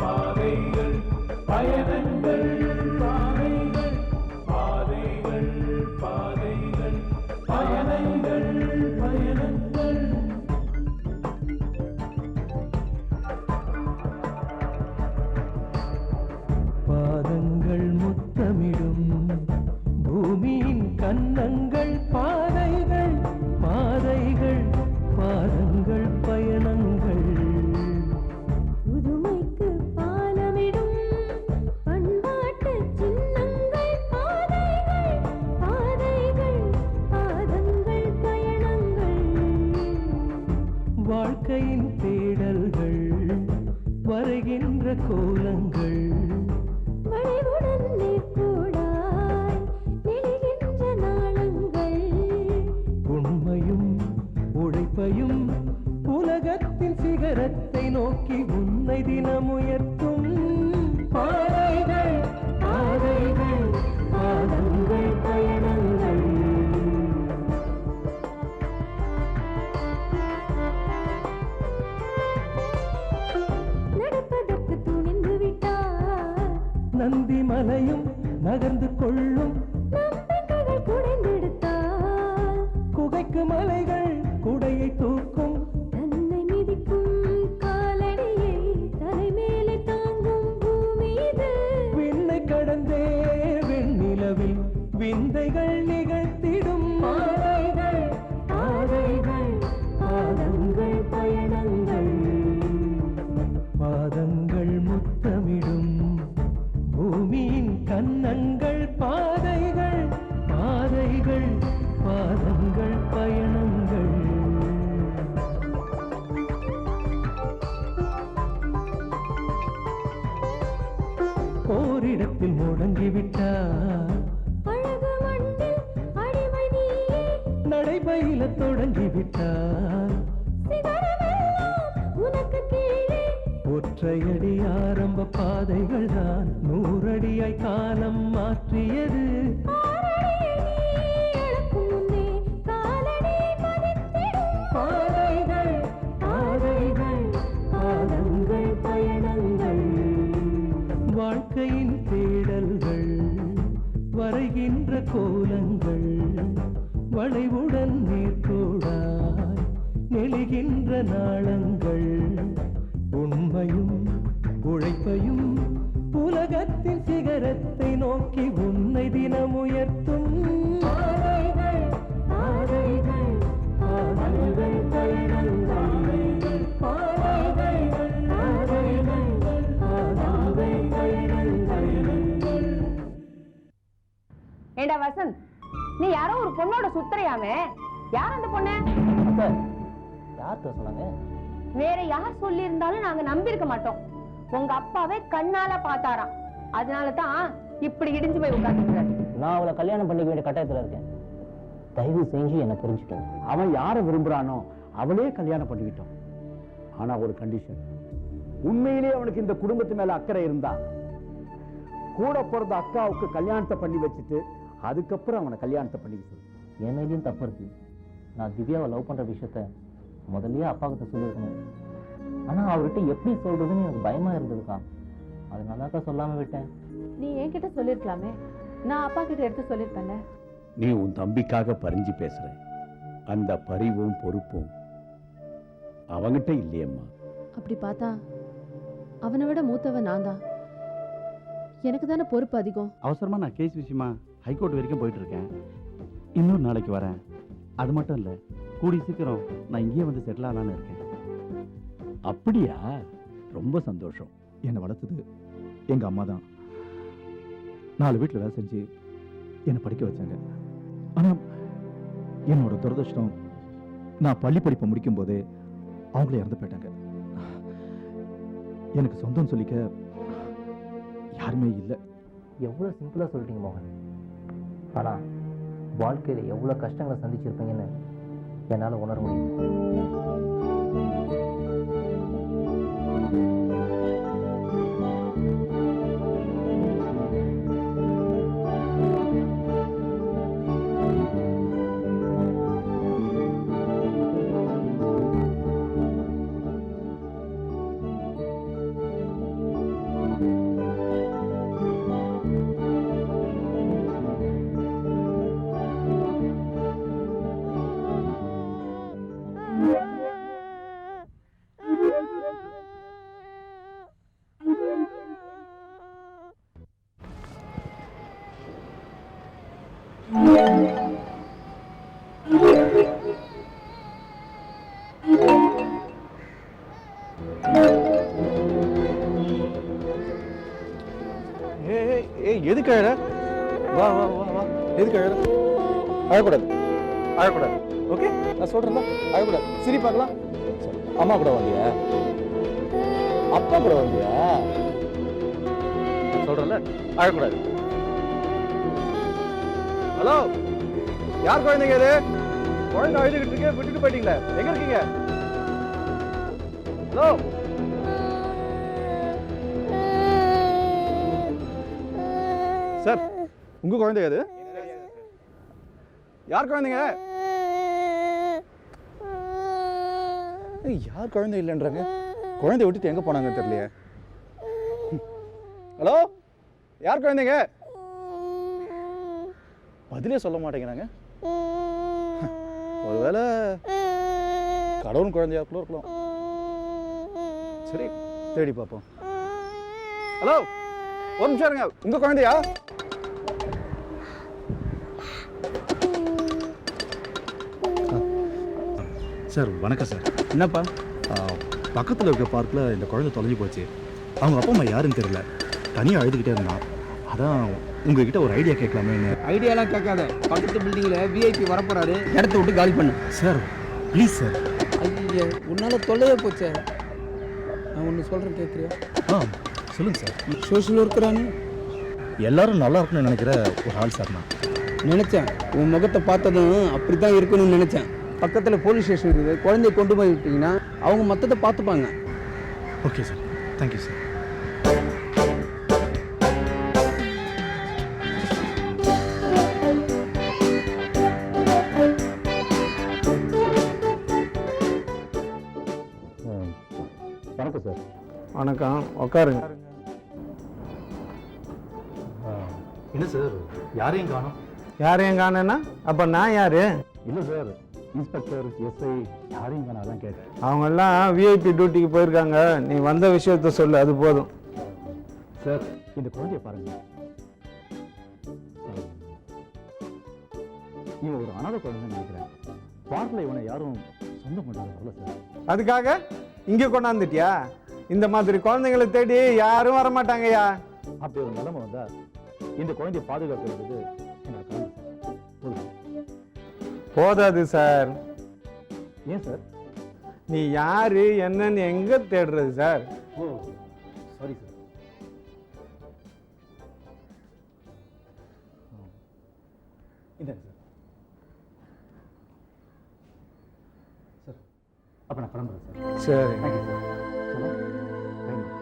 பாதைகள் பயணங்கள் பாதைகள் பாதைகள் பாதைகள் பயணங்கள் பயணங்கள் பாதங்கள் முத்தமிடும் பூமியின் கன்னங்கள் பாதைகள் பாதைகள் பாதங்கள் பயணங்கள் புதுமைக்கு பாலமிடும் பண்பாட்டு சின்னங்கள் பாதைகள் பாதைகள் பாதங்கள் பயணங்கள் வாழ்க்கையின் தேடல்கள் வருகின்ற கோலங்கள் வளைவுடன் நேர்கோடாய் நெளிகின்ற நாளங்கள் உண்மையும் உழைப்பையும் உலகத்தின் சிகரத்தை நோக்கி உன்னை தினமுயர்த்தும் பாதைகள் பாதைகள் பாதங்கள் பயணங்கள் நடப்பதற்கு துணிந்து விட்டார் நந்தி மலையும் நகர்ந்து கொள்ளும் நம்பிக்கைகள் குடைந்தெடுத்தார் குகைக்கு மலைகள் குடையை தூக்கும் தன்னை மிதிக்கும் காலடியை தலைமேலே தாங்கும் பூமி இது விண்ணை கடந்தே வெண்ணிலவில் விந்தைகள் நிகழ்த்திடும் பாதைகள் பாதைகள் பாதங்கள் பயணங்கள் பாதங்கள் முத்தமிடும் பூமியின் கன்னங்கள் பாதைகள் பாதைகள் பாதங்கள் பயணங்கள் ஓரிடத்தில் முடங்கிவிட்டார் அழகு மண்ணில் அடிமை நீயே நடைபயில தொடங்கிவிட்டார் சிகரமெல்லாம் உனக்கு கீழே ஒற்றையடி ஆரம்ப பாதைகள் தான் 100 அடியாய் காலம் மாற்றியது ஆறடியை நீ அளக்கும் முன்னே காலடி பதித்திடும் பாதைகள் பாதைகள் பாதங்கள் பயணங்கள் வாழ்க்கையின் தேடல்கள் வரைகின்ற கோலங்கள் வளைவுடன் நேர்கோடாய் நெளிகின்ற நாளங்கள் உண்மையும் உழைப்பையும் உலகத்தின் சிகரத்தை நோக்கி உன்னை தினமுயர்த்தும் பாதைகள் பாதைகள் பாதங்கள் பயணங்கள் பாதைகள் பாதைகள் பாதங்கள் பயணங்கள் ஏண்டா வசந்த், நீ யாரோ ஒரு பொண்ணோட சுத்துறியாமே, யார் அந்த பொண்ணு? யார்கிட்ட சொன்னாங்க? வேற யார் சொல்லி இருந்தாலும் நாங்க நம்பியிருக்க மாட்டோம். உங்க அப்பாவே கண்ணால பார்த்தாராம். அதனாலதான் இப்படி இடிஞ்சு போய் உட்கார்ந்துருக்காரு. நான் அவளை கல்யாணம் பண்ணிக்க வேண்டிய கட்டாயத்துல இருக்கேன். தயவு செஞ்சு என்ன புரிஞ்சுக்கணும். அவன் யாரை விரும்புறானோ அவளே கல்யாணம் பண்ணிக்கிட்டோம். ஆனா ஒரு கண்டிஷன், உண்மையிலேயே அவனுக்கு இந்த குடும்பத்து மேல அக்கறை இருந்தா கூட பிறந்த அக்காவுக்கு கல்யாணத்தை பண்ணி வச்சுட்டு அதுக்கப்புறம் அவனை கல்யாணத்தை பண்ணிக்க சொல்லு. என் மேலேயும் தப்பு இருக்கு. நான் திவ்யாவை லவ் பண்ற விஷயத்த முதல்லயே அப்பா கிட்ட சொல்லியிருக்கணும். ஆனா அவர்கிட்ட எப்படி சொல்றதுன்னு எனக்கு பயமா இருந்ததுக்கா. அதனாலதான் சொல்லாம விட்டேன். நீ என்கிட்ட சொல்லிருக்கலாமே, நான் அப்பா கிட்ட எடுத்து சொல்லிருப்பேன். நீ உன் தம்பிக்காக பறிஞ்சு பேசுற, அந்த பரிவும் பொறுப்பும் அவங்கிட்ட இல்லையம்மா. அப்படி பார்த்தா அவனை விட மூத்தவன் நான் தான். எனக்கு தானே பொறுப்பு அதிகம். அவசரமா நான் கேஸ் விஷயமா ஹைகோர்ட் வரைக்கும் போயிட்டு இருக்கேன். இன்னொரு நாளைக்கு வரேன். அது மட்டும் இல்ல, கூடி சீக்கிரம் நான் இங்கேயே வந்து செட்டில் ஆகலான்னு இருக்கேன். அப்படியா? ரொம்ப சந்தோஷம். என்னை வளர்த்தது எங்க அம்மா தான். 4 வீட்டில் வேலை செஞ்சு என்னை படிக்க வச்சாங்க. ஆனா என்னோட துரதிருஷ்டம், நான் பள்ளி படிப்பை முடிக்கும் போதே அவங்களே இறந்து போயிட்டாங்க. எனக்கு சொந்தம் சொல்லிக்க யாருமே இல்லை. எவ்வளவு சிம்பிளா சொல்லிட்டீங்க மோகன். ஆனா வாழ்க்கையில எவ்வளவு கஷ்டங்களை சந்திச்சிருப்பீங்கன்னு என்னால உணர முடியும். ஏய் எதுக்கு அழற? வா வா வா வா. எதுக்கு அழற? அழக்கூடாது, அழக்கூடாது. ஓகே, நான் சொல்றேன்ல, அழக்கூடாது. சிரி பார்க்கலாம். அம்மா கூட வந்தியா? அப்பா கூட வந்தியா? நான் சொல்றேன்ல, அழக்கூடாது. ஹலோ, யார் குழந்தைங்க இது? குழந்தை அழுதுகிட்டு இருக்கேன், விட்டுட்டு போயிட்டீங்களே, எங்க இருக்கீங்க? ஹலோ, சார், உங்க குழந்தை அது? யார் குழந்தைங்க? யார் குழந்தை இல்லைன்றாங்க? குழந்தை விட்டுட்டு எங்க போனாங்கன்னு தெரியலையே. ஹலோ, யார் குழந்தைங்க? பதிலே சொல்ல மாட்டேங்கிறாங்க. ஒருவேளை கடவுள் குழந்தையாக்குள்ள இருக்கலாம். சரி, தேடி பார்ப்போம். ஹலோ, ஒரு நிமிஷம் இருங்க. உங்க குழந்தையா? சார் வணக்கம் சார். என்னப்பா? பக்கத்தில் இருக்க பார்க்கில் இந்த குழந்தை தொலைஞ்சு போச்சு. அவங்க அப்பா அம்மா யாருன்னு தெரியல, தனியாக அழுதுகிட்டே இருந்தான். அதான் உங்ககிட்ட ஒரு ஐடியா கேட்கலாமேன்னு. ஐடியாலாம் கேட்காத, பக்கத்து பில்டிங்கில் விஐபி வரப்போறாரு, இடத்த விட்டு காலி பண்ணு. Sir please sir. ஐயா, உன்னால் தொல்லையே போச்சு. நான் ஒன்று சொல்கிறேன், கேட்குறியா? சொல்லுங்கள் சார். சோஷியல் ஒர்க்கரானு எல்லாரும் நல்லா இருக்குன்னு நினைக்கிற ஒரு ஆள் சார் நான். நினச்சேன், உன் முகத்தை பார்த்ததும் அப்படி தான் இருக்கணும்னு நினச்சேன். பக்கத்தில் போலீஸ் ஸ்டேஷன் இருக்குது, குழந்தைய கொண்டு போய் விட்டீங்கன்னா அவங்க மற்றதை பார்த்துப்பாங்க. Okay sir, thank you sir. வணக்கம் சார். வணக்கம், உட்காருங்க. என்ன சார், யாரையும் காணோம்? யாரையும் காணேன்னா அப்போ நான் யார்? இல்லை சார், இன்ஸ்பெக்டர், எஸ்ஐ யாரையும் நான் அதான் கேட்டேன். அவங்கெல்லாம் விஐபி டியூட்டிக்கு போயிருக்காங்க. நீ வந்த விஷயத்த சொல்லு, அது போதும். சார், இந்த குழந்தைய பாருங்க. இவன் ஒரு அனாதை குழந்தைன்னு நினைக்கிறேன். பார்க்கில் இவனை யாரும் சொந்தம் கொண்டாட வரல சார். அதுக்காக இங்கே கொண்டாந்துட்டியா? இந்த மாதிரி குழந்தைங்களை தேடி யாரும் வரமாட்டாங்கய்யா. அப்படி ஒரு நிலைமை வந்தா இந்த குழந்தைய பாதுகாக்கிறது எனக்கு கடமை சார். போதும். போதாது சார். ஏன் சார்? நீ யாரு என்னன்னு எங்க தேடுறது சார்? ஓ, சாரி சார். இந்தாங்க சார். சார், அப்போ நான் கிளம்புறேன் சார். சரி. Thank you sir. சரி, தேங்க்யூ.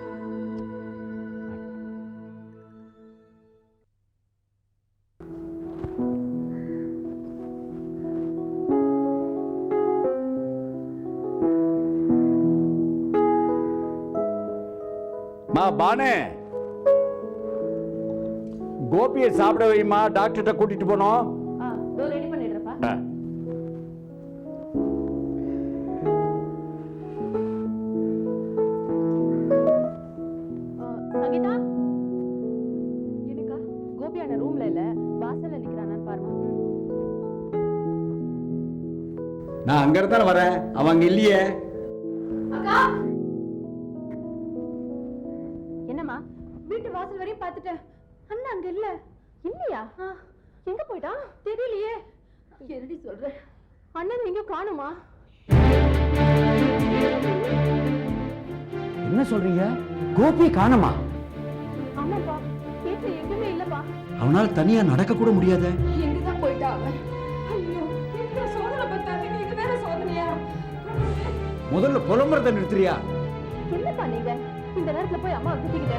பானே, கோபியை சாப்பிட வைமா, டாக்டர்கிட்ட கூட்டிட்டு போனோம். ரெடி பண்ணிடுறப்பா. சங்கீதா, எனக்கா கோபியான ரூம்ல இல்ல, வாசல்ல நிக்கிறானு பாருமா. நான் அங்க இருந்தாலும் வரேன், அவங்க இல்லையே. அக்கா, என்னம்மா? வீட்டு வாசல் வரையும் பார்த்துட்டேன், அண்ணா அங்க இல்ல. இல்லையா? எங்க போயிட்டான் தெரியலையே. என்னடி சொல்ற? அண்ணன் எங்க காணுமா? என்ன சொல்றீங்க? கோபியை காணோமா? ஆமாப்பா, வீட்டுல எங்குமே இல்லப்பா. அவனால் தனியா நடக்க கூட முடியாத. எங்கதான் போயிட்டா அவன்? ஐயோ, இந்த சோதனை பார்த்தாங்க, இது வேற சோதனையா? முதல்ல புலம்புறத நிறுத்துறியா? என்னப்பா நீங்க இந்த நேரத்துல போய் அம்மா திட்டிக்கிட்ட?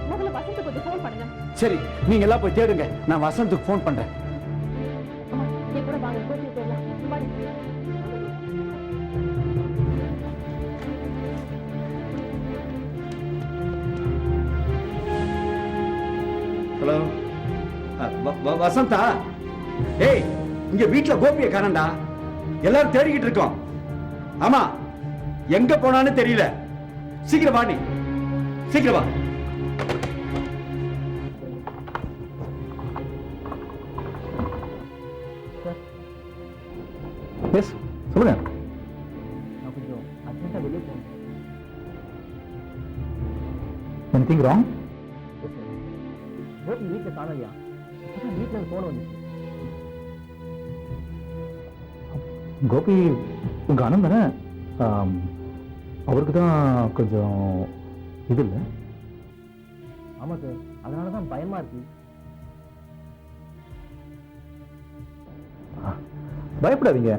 முதல்ல வசந்த் கொஞ்சம் ஃபோன் பண்ணுங்க. சரி, நீங்க எல்லாம் போய் தேடுங்க, நான் வசந்துக்கு ஃபோன் பண்றேன். அம்மா, நீ கூட வாங்க, கோபி போயிடலாம். வாடி. ஹலோ, வசந்தா? ஏய், இங்க வீட்டுல கோபியை காணண்டா. எல்லாரும் தேடிக்கிட்டு இருக்கோம். ஆமா, எங்க போனான்னு தெரியல. சீக்கிரம் வா, நீ சீக்கிரம் வா. எஸ், சொல்லுங்க. நான் கொஞ்சம் அர்ஜென்ட்டாக வெளியே போகணும். Anything wrong? கோபி வீட்டில் காணலையா? இப்பதான் வீட்டில் போன வந்துச்சு. கோபி உங்க அண்ணன் தானே? அவருக்கு தான் கொஞ்சம் இது இல்லை. ஆமா சார், அதனால தான் பயமா இருக்கு. பயப்படாதீங்க,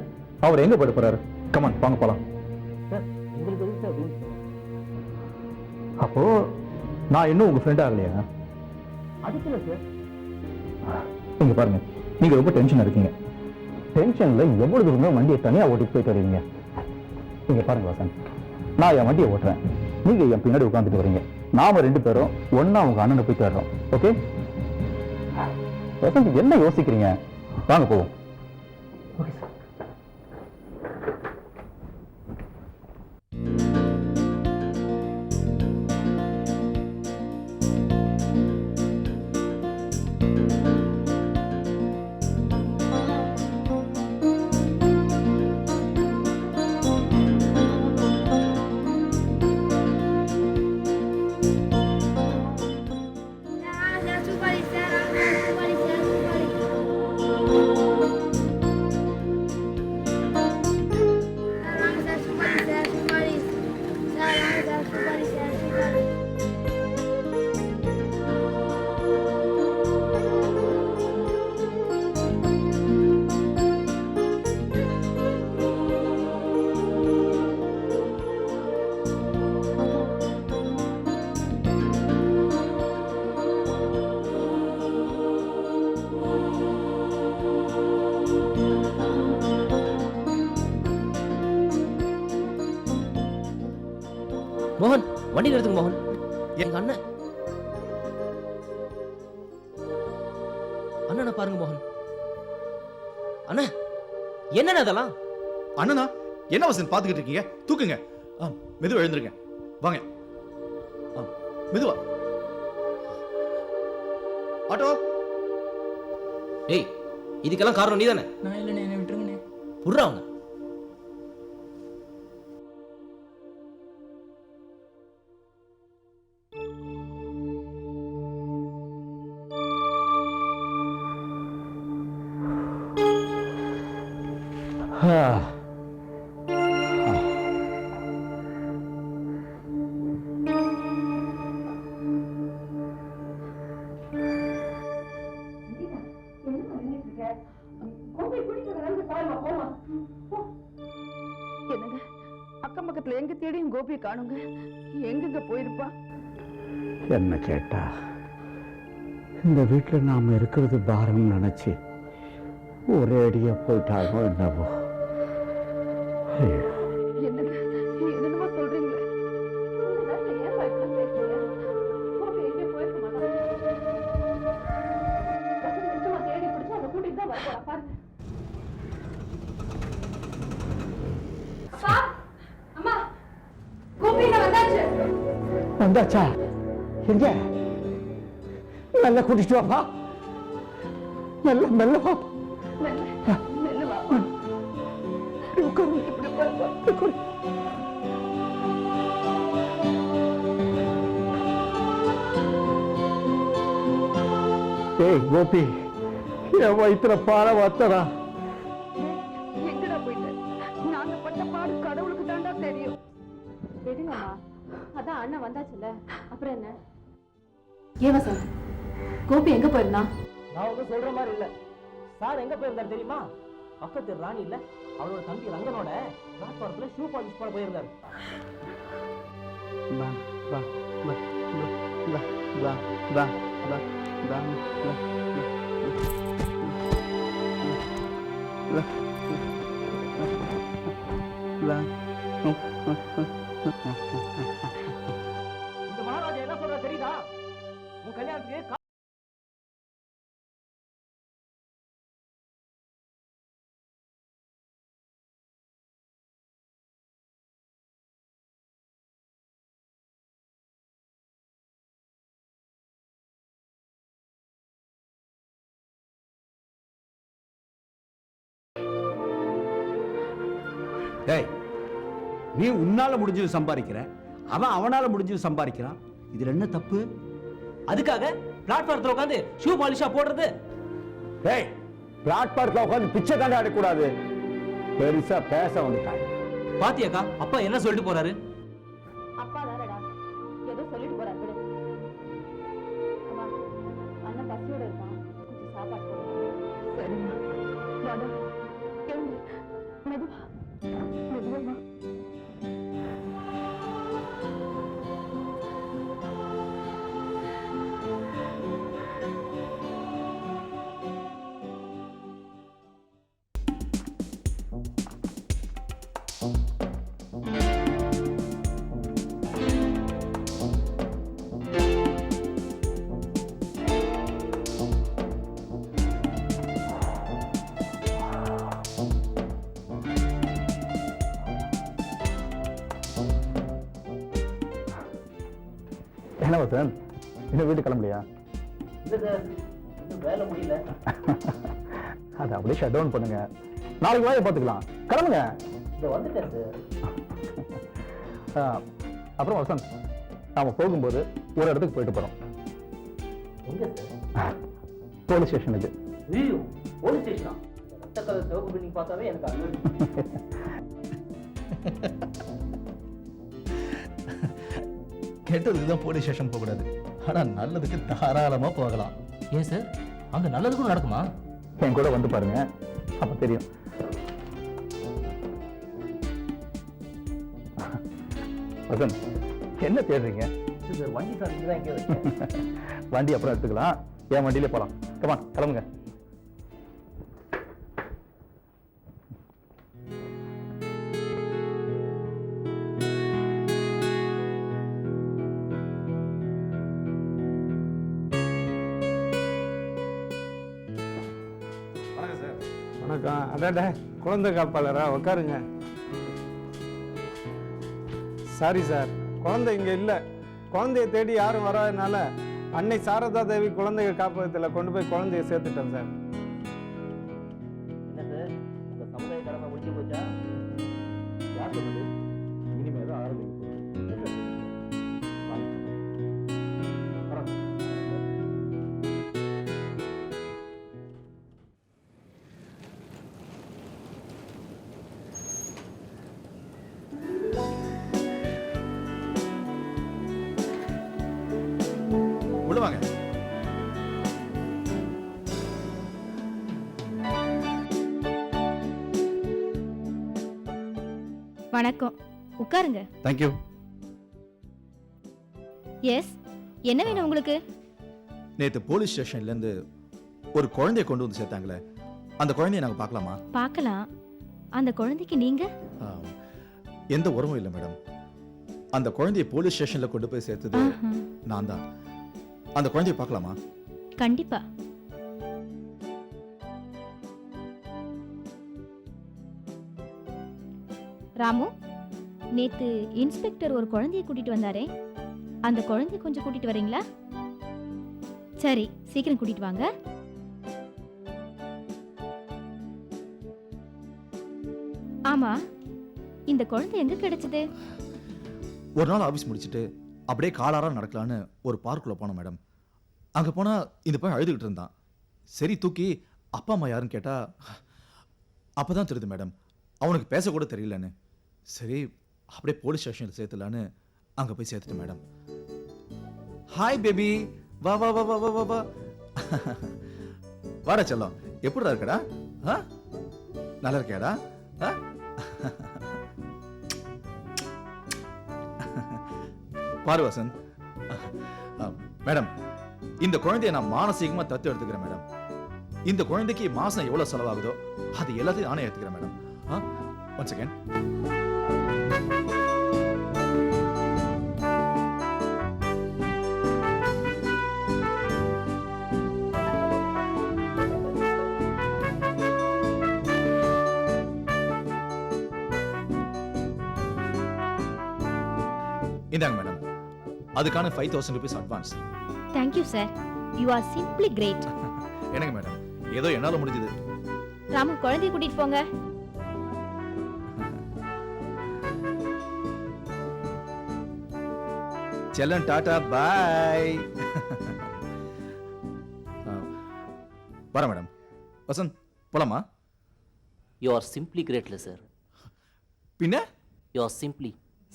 அவர் எங்க போயிட்டு போறாரு? கமான் வாங்க போலாம். சார் எங்களுக்கு எதுக்கு சார் ரூல்ஸ்? அப்போ நான் இன்னும் உங்க ஃப்ரெண்ட் ஆகலையா? அதுக்கு இல்லை சார். இங்க பாருங்க, நீங்க ரொம்ப டென்ஷனா இருக்கீங்க. டென்ஷன்ல எவ்வளவு தூரம் வண்டியை தனியா ஓட்டிட்டு போயிட்டு வரீங்க. இங்க பாருங்க வசந்த், நான் என் வண்டியை ஓட்டுறேன், நீங்க என் பின்னாடி உட்காந்துட்டு வரீங்க. நாம 2 பேரும் ஒன்னா உங்க அண்ணனை போயிட்டு வர்றோம். ஓகே வசந்த், என்ன யோசிக்கிறீங்க? வாங்க போவோம். Okay sir. மோகன், வண்டி நிறுத்துங்க மோகன். எங்க அண்ணன் அண்ணனை பாருங்க மோகன். அண்ணா என்னண்ணா அதெல்லாம்? அண்ணனா என்ன வசந்த் பார்த்துக்கிட்டு இருக்கீங்க? தூக்குங்க. மெதுவா எழுந்துருங்க. வாங்க. மெதுவா. ஆட்டோ. டேய், இதுக்கெல்லாம் காரணம் நீ தானே? நான் இல்லைண்ணே, என்னை விட்டுருங்கண்ணே. புர்றா அவங்க. என்னங்க, அக்கம் பக்கத்துல எங்க தேடியும் கோபியை காணுங்க. எங்கெங்க போயிருப்பா? என்ன கேட்டா இந்த வீட்டில் நாம இருக்கிறது பாரம் நினைச்சு ஒரே அடியா போயிட்டாகோ என்னவோ. ஐயோ. என்னங்க என்னமா சொல்றீங்களே? ஏன் வயசுல பேசுறீங்க? கோபி எங்கே போயிருக்க மாட்டான். தேடி பிடிச்சு அதை கூட்டிட்டு தான் வரப்போறா பாருங்க. அம்மா, கோபி இங்க வந்தாச்சு. வந்தாச்சா? எங்க? மெல்ல கூட்டிட்டு வாப்பா. மெல்ல மெல்ல வா. மெல்ல வா. உட்காரு. இப்படி பாருப்பா. உட்காரு. ஏய் கோபி, என் வயிற்றுல பாறை வத்தடா. எங்கடா போயிட்ட? நாங்க பட்ட பாடு கடவுளுக்கு தாண்டா தெரியும். விடுங்கம்மா, அதான் அண்ணன் வந்தாச்சுல்ல, அப்புறம் என்ன? ஏன் வசந்த், கோபி எங்க போயிருந்தான்? நான் ஒன்றும் சொல்ற மாதிரி இல்ல. சார் எங்க போயிருந்தாரு தெரியுமா? பக்கத்து ராணி இல்ல, அவளோட தம்பி ரங்கனோட பிளாட்ஃபாரத்துல ஷூ பாலிஷ் பண்ண போயிருந்தாரு. பா பா பா பா பா பா பா பா இந்த மகாராஜா என்ன சொல்ற தெரியுதா? உன் கல்யாணத்துக்கு டேய், நீ உன்னால முடிஞ்சது சம்பாதிக்கிற, அவன் அவனால முடிஞ்சது சம்பாதிக்கிறான். இதுல என்ன தப்பு? அதுக்காக பிளாட்ஃபாரத்தில் உட்காந்து ஷூ பாலிஷா போடுறது. டேய், பிளாட்பார்க்ல உட்காந்து பிச்சை தாண்டி ஆடக்கூடாது. பெருசா பேச வந்துட்டாங்க. பாத்தியாக்கா அப்பா என்ன சொல்லிட்டு போறாரு? அப்பா தானடா ஏதோ சொல்லிட்டு போறாரு விடு. அம்மா அண்ணன் பசியோட இருக்கான், கொஞ்சம் சாப்பாடு போடு. சரிம்மா வாடா எழுந்து மெதுவா மெதுவா. என்ன வசந்த், இன்னும் வீட்டுக்கு கிளம்பலையா? இல்லை சார், இன்னும் வேலை முடியல. அதை அப்படியே ஷட் டவுன் பண்ணுங்க, நாளைக்கு வாயை பார்த்துக்கலாம். கிளம்புங்க. இதை வந்துட்டேன் சார். அப்புறம் வசந்த், நாம போகும்போது ஒரு இடத்துக்கு போயிட்டு போறோம். எங்க சார்? போலீஸ் ஸ்டேஷனுக்கு. ஐயோ, போலீஸ் ஸ்டேஷனா? ரத்த கலர் சிவப்பு பில்டிங் பார்த்தாவே எனக்கு அலர்ஜி. கெட்டதுக்கு தான் போலீஸ் ஸ்டேஷன் போகக்கூடாது, ஆனா நல்லதுக்கு தாராளமா போகலாம். ஏன் சார், அங்க நல்லதுக்கும் நடக்குமா? என் கூட வந்து பாருங்க, அப்ப தெரியும். வசந்த், என்ன தேடுறீங்க? சார் வண்டி சார் இங்கே தான் இங்கே வச்சேன். வண்டி அப்புறம் எடுத்துக்கலாம், என் வண்டியிலே போலாம். கமான், கிளம்புங்க. வணக்கம். அடாடா, குழந்தை காப்பாளரா? உட்காருங்க. சாரி சார், குழந்தை இங்கே இல்லை. குழந்தைய தேடி யாரும் வராதனால அன்னை சாரதா தேவி குழந்தைகள் காப்பகத்தில் கொண்டு போய் குழந்தைய சேர்த்துட்டேன் சார். என்ன சார், உங்க சமுதாய கடமை முடிஞ்சு போச்சா? யார் சொல்றது? இனிமே தான் ஆரம்பிக்கும். விடுவாங்க. வணக்கம், உட்காருங்க. தேங்க்யூ. எஸ், என்ன வேணும் உங்களுக்கு? நேற்று போலீஸ் ஸ்டேஷன்ல இருந்து ஒரு குழந்தைய கொண்டு வந்து சேர்த்தாங்களே, அந்த குழந்தைய நாங்கள் பார்க்கலாமா? பார்க்கலாம். அந்த குழந்தைக்கு நீங்க? எந்த உறவும் இல்லை மேடம். அந்த குழந்தைய போலீஸ் ஸ்டேஷன்ல கொண்டு போய் சேர்த்தது ஆஹா. நான் தான். அந்த குழந்தைய பார்க்கலாமா? கண்டிப்பா. ராமு, நேத்து இன்ஸ்பெக்டர் ஒரு குழந்தைய கூட்டிட்டு வந்தாரே, அந்த குழந்தைய கொஞ்சம் கூட்டிட்டு வரீங்களா? சரி, சீக்கிரம் கூட்டிட்டு வாங்க. ஆமா, இந்த குழந்தை எங்க கிடைச்சது? ஒரு நாள் ஆஃபீஸ் முடிச்சுட்டு அப்படியே காலாரா நடக்கலான்னு ஒரு பார்க்குள்ள போனோம் மேடம். அங்கே போனால் இந்த பையன் அழுதுகிட்டு இருந்தான். சரி தூக்கி அப்பா அம்மா யாருன்னு கேட்டா அப்போ தான் தெரியுது மேடம், அவனுக்கு பேசக்கூட தெரியலன்னு. சரி அப்படியே போலீஸ் ஸ்டேஷனில் சேர்த்துலான்னு அங்கே போய் சேர்த்துட்டேன் மேடம். ஹாய் பேபி, வா வா வா வா வா வா வா. வாடா செல்லம், எப்படிடா இருக்கடா? நல்லா இருக்கியாடா? பாரு வசந்த், மேடம் இந்த குழந்தைய நான் மானசீகமா தத்து எடுத்துக்கிறேன் மேடம். இந்த குழந்தைக்கு மாசம் எவ்வளவு செலவாகுதோ அது எல்லாத்தையும் நானே எடுத்துக்கிறேன் மேடம். One second. இந்தாங்க மேடம், அதுக்கான 5000 rupees advance. Thank you sir, you are simply great. என்னங்க மேடம், ஏதோ என்னால முடிஞ்சது. ராமு, குழந்தைய கூட்டிட்டு போங்க. செல்லம் டாடா பாய். வரேன் மேடம். வசந்த் போலாமா? யூ ஆர் சிம்பிளி கிரேட்ல சார். பின்ன you are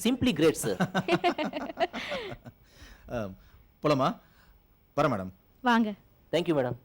simply great sir. போலாமா? வரேன் மேடம். வாங்க. Thank you madam.